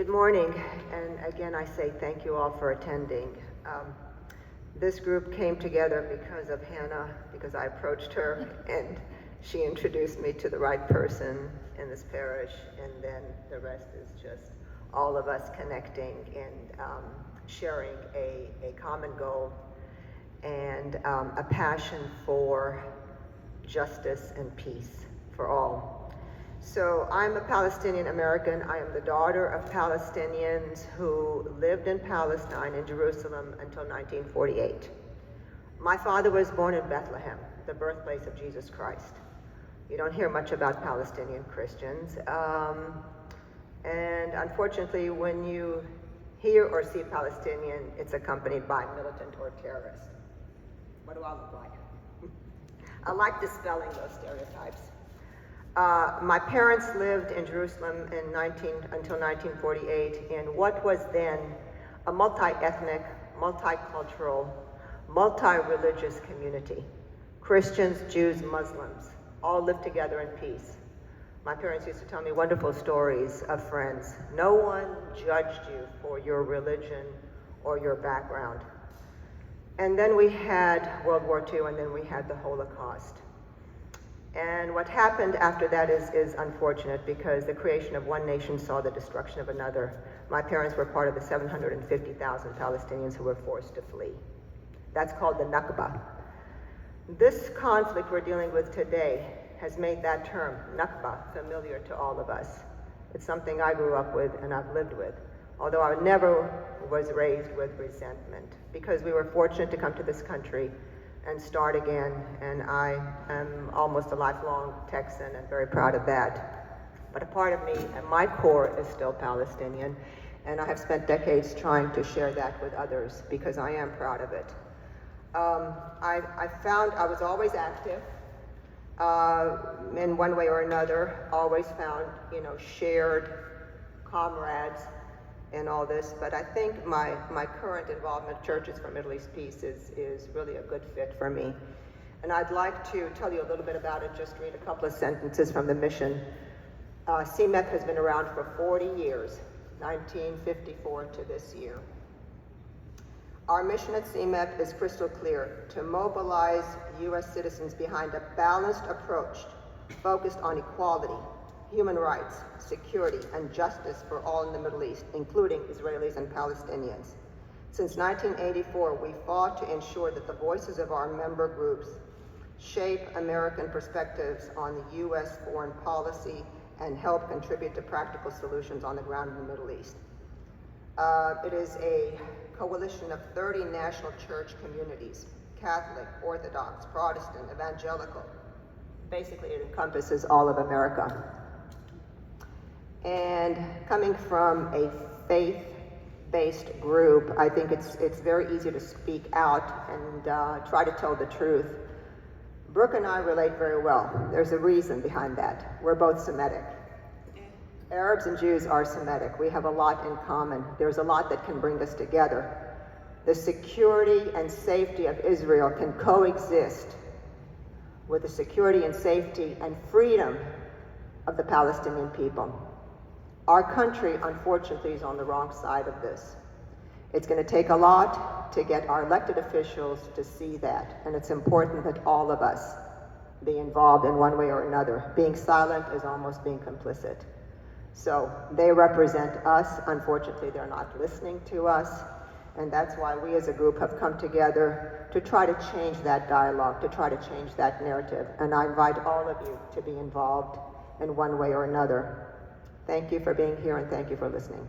Good morning, and again I say thank you all for attending. This group came together because of Hannah, because I approached her and she introduced me to the right person in this parish, and then the rest is just all of us connecting and sharing a common goal and a passion for justice and peace for all. So I'm a Palestinian American. I am the daughter of Palestinians who lived in Palestine, in Jerusalem, until 1948. My father was born in Bethlehem, the birthplace of Jesus Christ. You don't hear much about Palestinian Christians. And unfortunately, when you hear or see Palestinian, it's accompanied by militant or terrorist. What do I look like? I like dispelling those stereotypes. My parents lived in Jerusalem until 1948 in what was then a multi-ethnic, multicultural, multi-religious community. Christians, Jews, Muslims, all lived together in peace. My parents used to tell me wonderful stories of friends. No one judged you for your religion or your background. And then we had World War II, and then we had the Holocaust. And what happened after that is unfortunate, because the creation of one nation saw the destruction of another. My parents were part of the 750,000 Palestinians who were forced to flee. That's called the Nakba. This conflict we're dealing with today has made that term, Nakba, familiar to all of us. It's something I grew up with and I've lived with, although I never was raised with resentment, because we were fortunate to come to this country and start again, and I am almost a lifelong Texan and very proud of that. But a part of me, at my core, is still Palestinian, and I have spent decades trying to share that with others because I am proud of it. I found I was always active in one way or another, always found, shared comrades in all this, but I think my current involvement, Churches for Middle East Peace, is really a good fit for me. And I'd like to tell you a little bit about it, just read a couple of sentences from the mission. CMEP has been around for 40 years, 1954 to this year. Our mission at CMEP is crystal clear: to mobilize U.S. citizens behind a balanced approach focused on equality, human rights, security, and justice for all in the Middle East, including Israelis and Palestinians. Since 1984, we fought to ensure that the voices of our member groups shape American perspectives on the U.S. foreign policy and help contribute to practical solutions on the ground in the Middle East. It is a coalition of 30 national church communities: Catholic, Orthodox, Protestant, Evangelical. Basically, it encompasses all of America. And coming from a faith-based group, I think it's very easy to speak out and try to tell the truth. Brooke and I relate very well. There's a reason behind that. We're both Semitic. Arabs and Jews are Semitic. We have a lot in common. There's a lot that can bring us together. The security and safety of Israel can coexist with the security and safety and freedom of the Palestinian people. Our country, unfortunately, is on the wrong side of this. It's going to take a lot to get our elected officials to see that, and it's important that all of us be involved in one way or another. Being silent is almost being complicit. So they represent us. Unfortunately, they're not listening to us, and that's why we as a group have come together to try to change that dialogue, to try to change that narrative, and I invite all of you to be involved in one way or another. Thank you for being here, and thank you for listening.